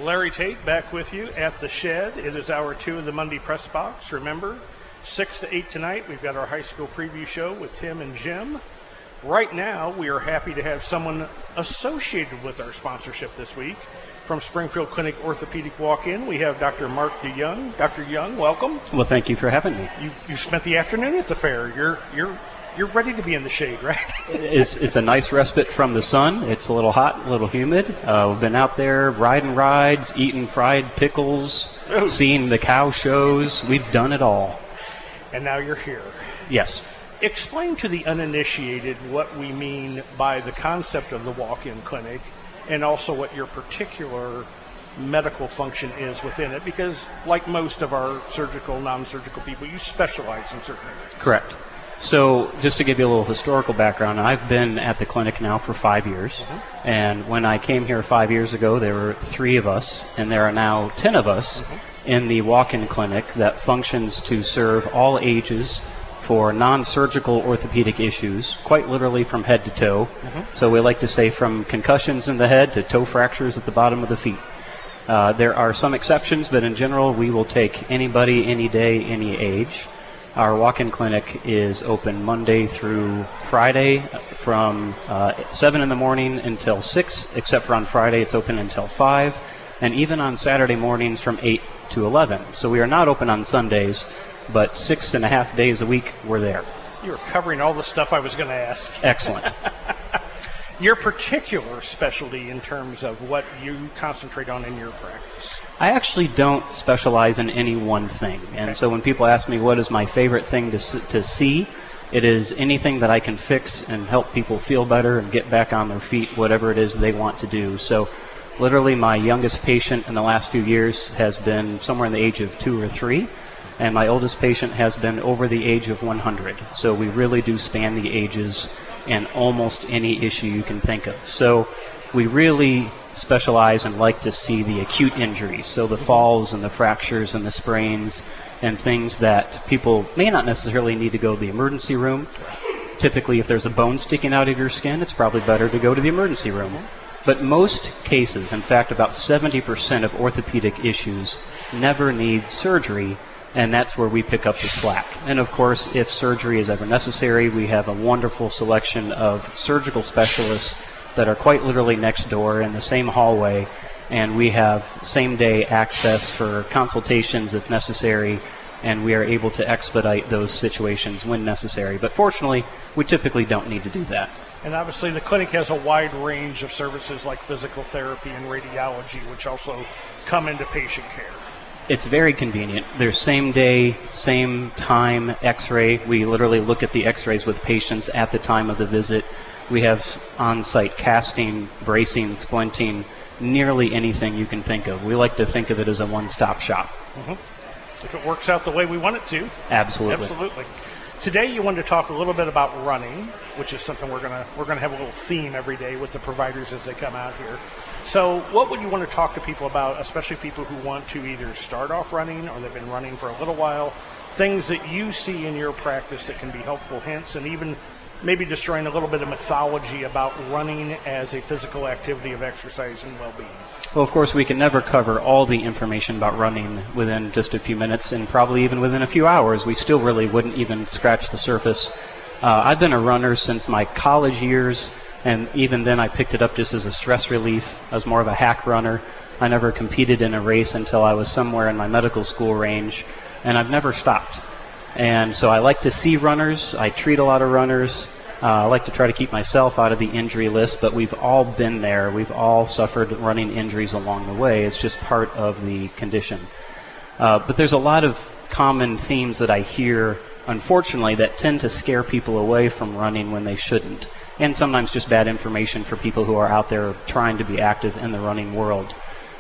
Larry Tate back with you at the Shed. It is hour 2 of the Monday Press Box. Remember, 6 to 8 tonight, we've got our high school preview show with Tim and Jim. Right now, we are happy to have someone associated with our sponsorship this week. From Springfield Clinic Orthopedic Walk-In, we have Dr. Marc Dejong. Dr. Young, welcome. Well, thank you for having me. You spent the afternoon at the fair. You're ready to be in the shade, right? It's a nice respite from the sun. It's a little hot, a little humid. We've been out there riding rides, eating fried pickles, seeing the cow shows. We've done it all. And now you're here. Yes. Explain to the uninitiated what we mean by the concept of the walk-in clinic and also what your particular medical function is within it, because like most of our surgical, non-surgical people, you specialize in certain areas. Correct. So just to give you a little historical background, I've been at the clinic now for 5 years. And when I came here 5 years ago, there were 3 of us, and there are now 10 of us in the walk-in clinic that functions to serve all ages for non-surgical orthopedic issues, quite literally from head to toe. So we like to say from concussions in the head to toe fractures at the bottom of the feet. There are some exceptions, but in general, we will take anybody, any day, any age. Our walk-in clinic is open Monday through Friday from 7 in the morning until 6, except for on Friday it's open until 5, and even on Saturday mornings from 8 to 11. So we are not open on Sundays, but 6.5 days a week we're there. You're covering all the stuff I was going to ask. Excellent. Your particular specialty in terms of what you concentrate on in your practice? I actually don't specialize in any one thing. And so when people ask me what is my favorite thing to see, it is anything that I can fix and help people feel better and get back on their feet, whatever it is they want to do. So literally my youngest patient in the last few years has been somewhere in the age of 2 or 3. And my oldest patient has been over the age of 100. So we really do span the ages and almost any issue you can think of. So we really specialize and like to see the acute injuries, so the falls and the fractures and the sprains and things that people may not necessarily need to go to the emergency room. Typically, if there's a bone sticking out of your skin, it's probably better to go to the emergency room. But most cases, in fact, about 70% of orthopedic issues never need surgery, and that's where we pick up the slack. And of course, if surgery is ever necessary, we have a wonderful selection of surgical specialists that are quite literally next door in the same hallway, and we have same-day access for consultations if necessary, and we are able to expedite those situations when necessary. But fortunately, we typically don't need to do that. And obviously the clinic has a wide range of services like physical therapy and radiology, which also come into patient care. It's very convenient. There's same day, same time x-ray. We literally look at the x-rays with patients at the time of the visit. We have on-site casting, bracing, splinting, nearly anything you can think of. We like to think of it as a one-stop shop. If it works out the way we want it to. Absolutely. Absolutely. Today you wanted to talk a little bit about running, which is something we're gonna have a little theme every day with the providers as they come out here. So what would you want to talk to people about, especially people who want to either start off running or they've been running for a little while, things that you see in your practice that can be helpful hints, and even maybe destroying a little bit of mythology about running as a physical activity of exercise and well-being? Well, of course, we can never cover all the information about running within just a few minutes, and probably even within a few hours. We still really wouldn't even scratch the surface. I've been a runner since my college years, and even then I picked it up just as a stress relief. I was more of a hack runner. I never competed in a race until I was somewhere in my medical school range, and I've never stopped. And so I like to see runners. I treat a lot of runners. I like to try to keep myself out of the injury list, but we've all been there. We've all suffered running injuries along the way. It's just part of the condition. But there's a lot of common themes that I hear, unfortunately, that tend to scare people away from running when they shouldn't. And sometimes just bad information for people who are out there trying to be active in the running world.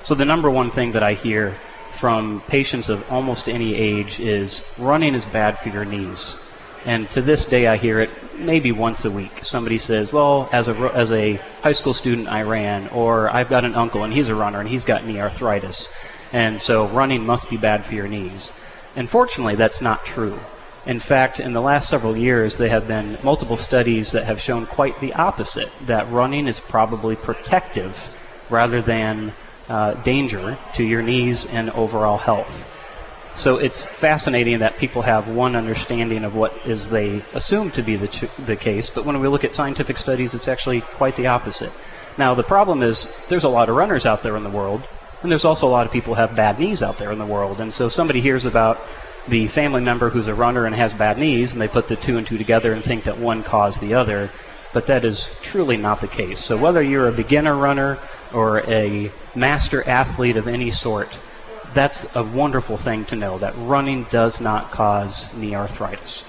So the number one thing that I hear from patients of almost any age is running is bad for your knees. And to this day I hear it maybe once a week. Somebody says, well, as a high school student I ran, or I've got an uncle and he's a runner and he's got knee arthritis, and so running must be bad for your knees. And fortunately that's not true. In fact, in the last several years, there have been multiple studies that have shown quite the opposite, that running is probably protective rather than danger to your knees and overall health. So it's fascinating that people have one understanding of what is they assume to be the case, but when we look at scientific studies, it's actually quite the opposite. Now, the problem is there's a lot of runners out there in the world, and there's also a lot of people who have bad knees out there in the world. And so somebody hears about the family member who's a runner and has bad knees, and they put the two and two together and think that one caused the other, but that is truly not the case. So whether you're a beginner runner or a master athlete of any sort, that's a wonderful thing to know, that running does not cause knee arthritis.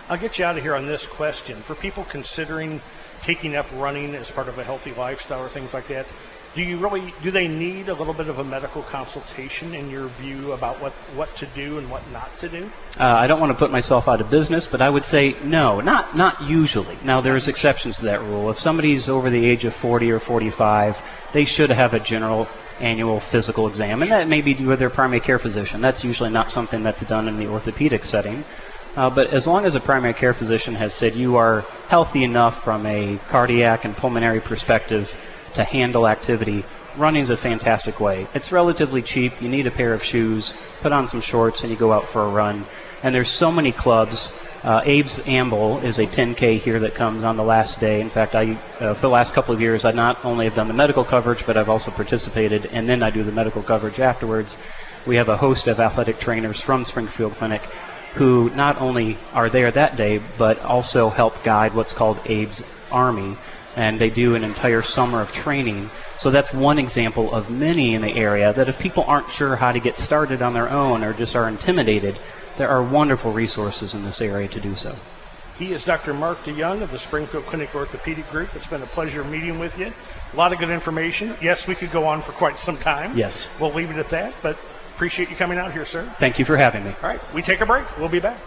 I'll get you out of here on this question. For people considering taking up running as part of a healthy lifestyle or things like that, do they need a little bit of a medical consultation in your view about what to do and what not to do? I don't want to put myself out of business, but I would say no, not usually. Now, there's exceptions to that rule. If somebody's over the age of 40 or 45, they should have a general annual physical exam, and that may be with their primary care physician. That's usually not something that's done in the orthopedic setting. But as long as a primary care physician has said you are healthy enough from a cardiac and pulmonary perspective to handle activity, running is a fantastic way. It's relatively cheap. You need a pair of shoes, put on some shorts, and you go out for a run. And there's so many clubs. Abe's Amble is a 10K here that comes on the last day. In fact, for the last couple of years, I not only have done the medical coverage, but I've also participated, and then I do the medical coverage afterwards. We have a host of athletic trainers from Springfield Clinic who not only are there that day, but also help guide what's called Abe's Army, and they do an entire summer of training. So that's one example of many in the area that if people aren't sure how to get started on their own or just are intimidated, there are wonderful resources in this area to do so. He is Dr. Marc Dejong of the Springfield Clinic Orthopedic Group. It's been a pleasure meeting with you. A lot of good information. Yes, we could go on for quite some time. Yes. We'll leave it at that, but appreciate you coming out here, sir. Thank you for having me. All right, we take a break. We'll be back.